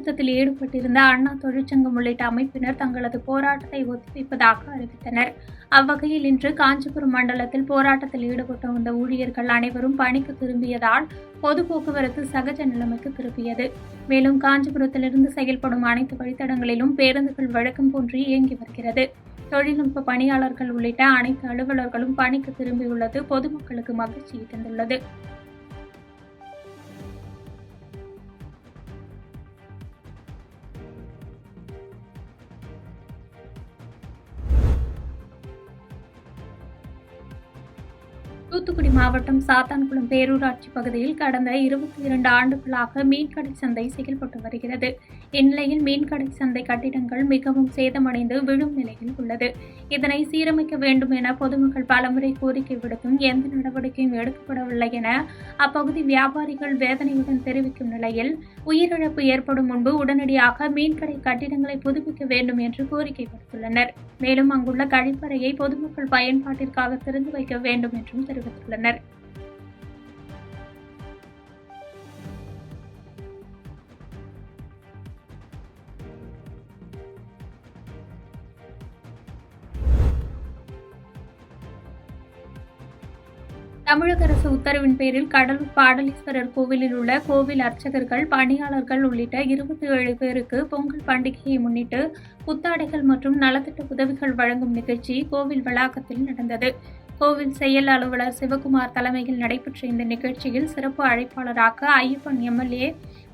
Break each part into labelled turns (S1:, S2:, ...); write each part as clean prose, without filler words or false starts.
S1: நிறுத்தத்தில் ஈடுபட்டிருந்த அண்ணா தொழிற்சங்கம் உள்ளிட்ட அமைப்பினர் தங்களது போராட்டத்தை ஒத்திவைப்பதாக அறிவித்தனர். அவ்வகையில் இன்று காஞ்சிபுரம் மண்டலத்தில் போராட்டத்தில் ஈடுபட்டு வந்த ஊழியர்கள் அனைவரும் பணிக்கு திரும்பியதால் பொது போக்குவரத்து சகஜ நிலைமைக்கு திரும்பியது. மேலும் காஞ்சிபுரத்திலிருந்து செயல்படும் அனைத்து வழித்தடங்களிலும் பேருந்துகள் வழக்கம் போன்று இயங்கி வருகிறது. தொழில்நுட்ப பணியாளர்கள் உள்ளிட்ட அனைத்து அலுவலர்களும் பணிக்கு திரும்பியுள்ளது பொதுமக்களுக்கு மகிழ்ச்சியை தந்துள்ளது. தூத்துக்குடி மாவட்டம் சாத்தான்குளம் பேரூராட்சி பகுதியில் கடந்த 22 ஆண்டுகளாக மீன்கடை சந்தை செயல்பட்டு வருகிறது. இந்நிலையில் மீன்கடை சந்தை கட்டிடங்கள் மிகவும் சேதமடைந்து விழும் நிலையில் உள்ளது. இதனை சீரமைக்க வேண்டும் என பொதுமக்கள் பலமுறை கோரிக்கை விடுத்தும் எந்த நடவடிக்கையும் எடுக்கப்படவில்லை என அப்பகுதி வியாபாரிகள் வேதனையுடன் தெரிவிக்கும் நிலையில் உயிரிழப்பு ஏற்படும் முன்பு உடனடியாக மீன்கடை கட்டிடங்களை புதுப்பிக்க வேண்டும் என்று கோரிக்கை விடுத்துள்ளனர். மேலும் அங்குள்ள கழிப்பறையை பொதுமக்கள் பயன்பாட்டிற்காக திறந்து வைக்க வேண்டும் என்றும் தெரிவித்துள்ளனர். தமிழக அரசு உத்தரவின் பேரில் கடலூர் பாடலீஸ்வரர் கோவிலில் உள்ள கோவில் அர்ச்சகர்கள், பணியாளர்கள் உள்ளிட்ட 27 பேருக்கு பொங்கல் பண்டிகையை முன்னிட்டு புத்தாடைகள் மற்றும் நலத்திட்ட உதவிகள் வழங்கும் நிகழ்ச்சி கோவில் வளாகத்தில் நடந்தது. கோவில் செயல் அலுவலர் சிவகுமார் தலைமையில் நடைபெற்ற இந்த நிகழ்ச்சியில் சிறப்பு அழைப்பாளராக ஐயப்பன் எம்எல்ஏ,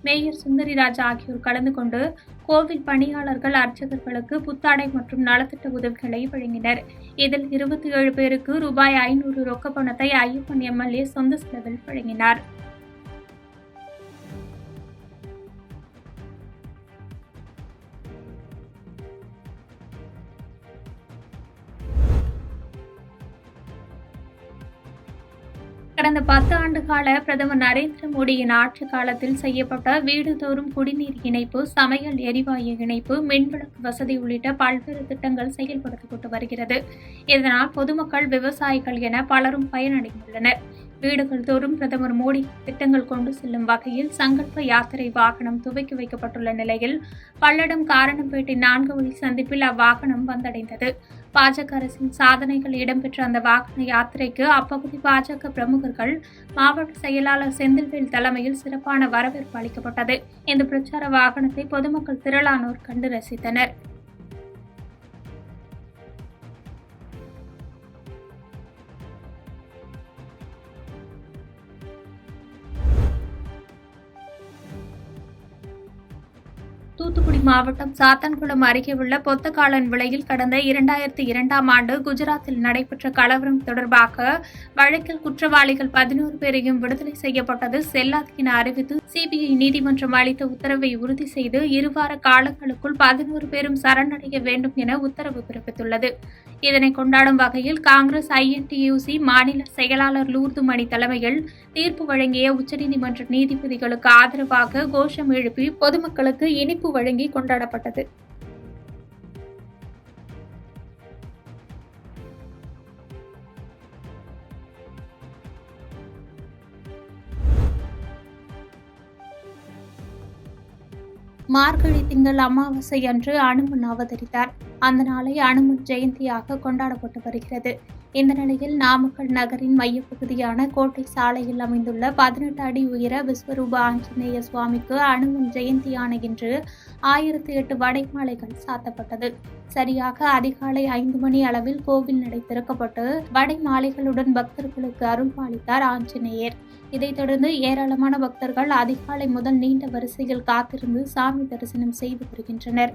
S1: மேயர் சுந்தரிராஜ் ஆகியோர் கலந்து கொண்டு கோவில் பணியாளர்கள், அர்ச்சகர்களுக்கு புத்தாடை மற்றும் நலத்திட்ட உதவிகளை வழங்கினர். இதில் 27 பேருக்கு ரூபாய் 500 ரொக்க பணத்தை ஐயப்பன் எம்எல்ஏ சொந்த செலவில் வழங்கினார். கடந்த 10 ஆண்டு கால பிரதமர் நரேந்திர மோடியின் ஆட்சி காலத்தில் செய்யப்பட்ட வீடுதோறும் குடிநீர் இணைப்பு, சமையல் எரிவாயு இணைப்பு, மின்விளக்கு வசதி உள்ளிட்ட பல்வேறு திட்டங்கள் செயல்படுத்தப்பட்டு வருகிறது. இதனால் பொதுமக்கள், விவசாயிகள் என பலரும் பயனடைந்துள்ளனர். வீடுகள் தோறும் பிரதமர் மோடி திட்டங்கள் கொண்டு செல்லும் வகையில் சங்கல்ப யாத்திரை வாகனம் துவக்கி வைக்கப்பட்டுள்ள நிலையில் பல்லடம் காரணம்பேட்டை 4 வழி சந்திப்பில் அவ்வாகனம் வந்தடைந்தது. பாஜக அரசின் சாதனைகள் இடம்பெற்ற அந்த வாகன யாத்திரைக்கு அப்பகுதி பாஜக பிரமுகர்கள், மாவட்ட செயலாளர் செந்தில்வேல் தலைமையில் சிறப்பான வரவேற்பு அளிக்கப்பட்டது. இந்த பிரச்சார வாகனத்தை பொதுமக்கள் திரளானோர் கண்டு ரசித்தனர். தூத்துக்குடி மாவட்டம் சாத்தான்குளம் அருகே உள்ள பொத்தக்காலன் விலையில் கடந்த 2002ஆம் ஆண்டு குஜராத்தில் நடைபெற்ற கலவரம் தொடர்பாக வழக்கில் குற்றவாளிகள் 11 பேரையும் விடுதலை செய்யப்பட்டது செல்லாது என அறிவித்து சிபிஐ நீதிமன்றம் அளித்த உத்தரவை உறுதி செய்து 2 வார காலங்களுக்குள் 11 பேரும் சரணடைய வேண்டும் என உத்தரவு பிறப்பித்துள்ளது. இதனை கொண்டாடும் வகையில் காங்கிரஸ் INTUC மாநில செயலாளர் லூர்துமணி தலைமையில் தீர்ப்பு வழங்கிய உச்சநீதிமன்ற நீதிபதிகளுக்கு ஆதரவாக கோஷம் எழுப்பி பொதுமக்களுக்கு இனிப்பு வழங்கி கொண்டாடப்பட்டது. மார்கழி திங்கள் அமாவாசை அன்று அனுமன் அவதரித்தார். அந்த நாளை அனுமன் ஜெயந்தியாக கொண்டாடப்பட்டு வருகிறது. இந்த நிலையில் நாமக்கல் நகரின் மையப்பகுதியான கோட்டை சாலையில் அமைந்துள்ள 18 அடி உயர விஸ்வரூப ஆஞ்சநேய சுவாமிக்கு அனுமன் ஜெயந்தியான இன்று 1008 வடைமாலைகள் சாத்தப்பட்டது. சரியாக அதிகாலை 5 மணி அளவில் கோவில் நடை திறக்கப்பட்டு வடைமாலைகளுடன் பக்தர்களுக்கு அருள் பாலித்தார் ஆஞ்சநேயர். இதைத் தொடர்ந்து ஏராளமான பக்தர்கள் அதிகாலை முதல் நீண்ட வரிசையில் காத்திருந்து சாமி தரிசனம் செய்து வருகின்றனர்.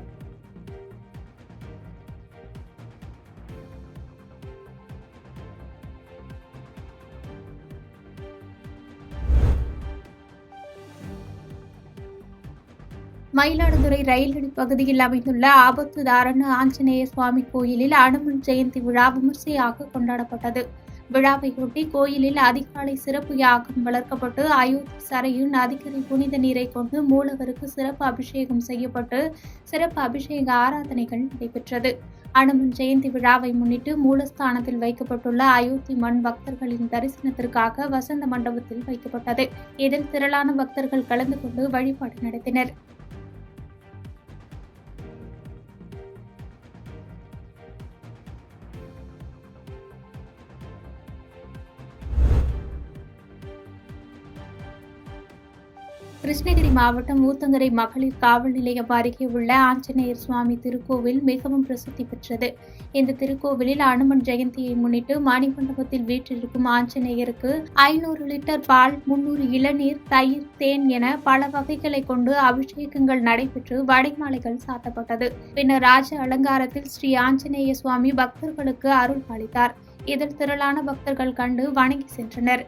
S1: மயிலாடுதுறை ரயில்வெளி பகுதியில் அமைந்துள்ள ஆபத்துதாரண ஆஞ்சநேய சுவாமி கோயிலில் அனுமன் ஜெயந்தி விழா விமர்சையாக கொண்டாடப்பட்டது. விழாவையொட்டி கோயிலில் அதிகாலை சிறப்பு யாகம் வளர்க்கப்பட்டு அயோத்தி சரையு நதிக்கரை புனித நீரை கொண்டு மூலவருக்கு சிறப்பு அபிஷேகம் செய்யப்பட்டு சிறப்பு அபிஷேக ஆராதனைகள் நடைபெற்றது. அனுமன் ஜெயந்தி விழாவை முன்னிட்டு மூலஸ்தானத்தில் வைக்கப்பட்டுள்ள அயோத்தி மண் பக்தர்களின் தரிசனத்திற்காக வசந்த மண்டபத்தில் வைக்கப்பட்டது. இதில் திரளான பக்தர்கள் கலந்து கொண்டு வழிபாடு நடத்தினர். கிருஷ்ணகிரி மாவட்டம் ஊத்தங்கரை மகளிர் காவல் நிலையம் அருகே உள்ள ஆஞ்சநேயர் சுவாமி திருக்கோவில் மிகவும் பிரசித்தி பெற்றது. இந்த திருக்கோவிலில் அனுமன் ஜெயந்தியை முன்னிட்டு மணிமண்டபத்தில் வீற்றிருக்கும் ஆஞ்சநேயருக்கு 500 லிட்டர் பால், 300 இளநீர், தயிர், தேன் என பல வகைகளை கொண்டு அபிஷேகங்கள் நடைபெற்று வடைமாலைகள் சாத்தப்பட்டது. பின்னர் ராஜ அலங்காரத்தில் ஸ்ரீ ஆஞ்சநேய சுவாமி பக்தர்களுக்கு அருள் பாலித்தார். இதில் திரளான பக்தர்கள் கண்டு வணங்கி சென்றனர்.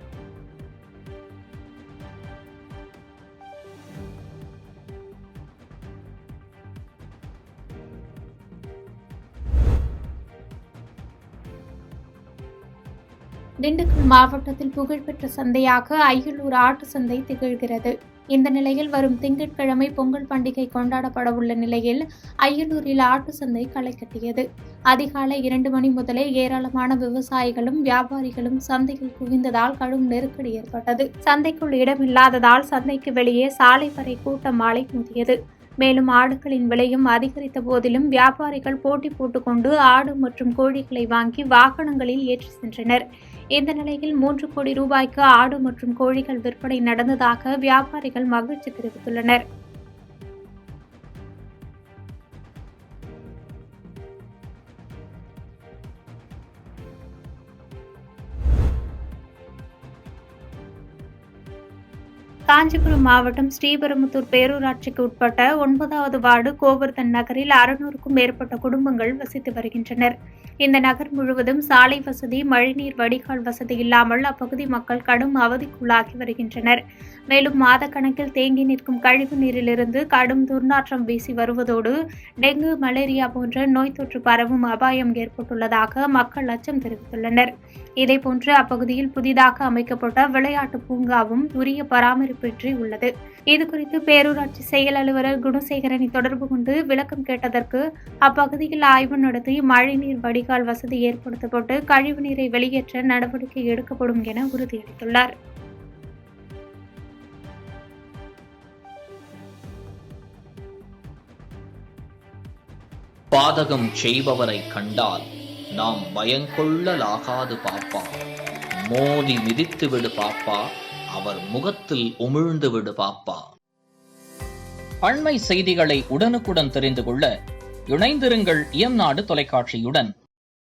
S1: திண்டுக்கல் மாவட்டத்தில் புகழ்பெற்ற சந்தையாக அய்யலூர் ஆட்டு சந்தை திகழ்கிறது. இந்த நிலையில் வரும் திங்கட்கிழமை பொங்கல் பண்டிகை கொண்டாடப்பட உள்ள நிலையில் அய்யலூரில் ஆட்டு சந்தை களை கட்டியது. அதிகாலை 2 மணி முதலே ஏராளமான விவசாயிகளும் வியாபாரிகளும் சந்தையில் குவிந்ததால் கடும் நெருக்கடி ஏற்பட்டது. சந்தைக்குள் இடமில்லாததால் சந்தைக்கு வெளியே சாலை வரை கூட்டம் அலைமோதியது. மேலும் ஆடுகளின் விலையும் அதிகரித்த போதிலும் வியாபாரிகள் போட்டி போட்டுக்கொண்டு ஆடு மற்றும் கோழிகளை வாங்கி வாகனங்களில் ஏற்றி சென்றனர். இந்த நிலையில் 3 கோடி ரூபாய்க்கு ஆடு மற்றும் கோழிகள் விற்பனை நடந்ததாக வியாபாரிகள் மகிழ்ச்சி தெரிவித்துள்ளனர். காஞ்சிபுரம் மாவட்டம் ஸ்ரீபெரும்புதூர் பேரூராட்சிக்கு உட்பட்ட 9வது வார்டு கோவர்தன் நகரில் 600க்கும் மேற்பட்ட குடும்பங்கள் வசித்து வருகின்றனர். இந்த நகர் முழுவதும் சாலை வசதி, மழைநீர் வடிகால் வசதி இல்லாமல் அப்பகுதி மக்கள் கடும் அவதிக்குள்ளாகி வருகின்றனர். மேலும் மாத கணக்கில் தேங்கி நிற்கும் கழிவு நீரிலிருந்து கடும் துர்நாற்றம் வீசி வருவதோடு டெங்கு, மலேரியா போன்ற நோய் தொற்று பரவும் அபாயம் ஏற்பட்டுள்ளதாக மக்கள் அச்சம் தெரிவித்துள்ளனர். இதேபோன்று அப்பகுதியில் புதிதாக அமைக்கப்பட்ட விளையாட்டு பூங்காவும் உரிய பராமரிப்பின்றி உள்ளது. இதுகுறித்து பேரூராட்சி செயல் அலுவலர் குணசேகரனை தொடர்பு கொண்டு விளக்கம் கேட்டதற்கு அப்பகுதியில் ஆய்வு நடத்தி மழைநீர் வடிகால் வசதி ஏற்படுத்தப்பட்டு கழிவுநீரை வெளியேற்ற நடவடிக்கை எடுக்கப்படும் என உறுதியளித்துள்ளார்.
S2: பாதகம் செய்பவரை கண்டால் நாம் பயங்கொள்ளலாகாது பாப்பா. மோதி மிதித்து விடு பாப்பா, அவர் முகத்தில் உமிழ்ந்து விடு பாப்பா. அண்மை செய்திகளை உடனுக்குடன் தெரிந்து கொள்ள இணைந்திருங்கள் இயம்நாடு தொலைக்காட்சியுடன்.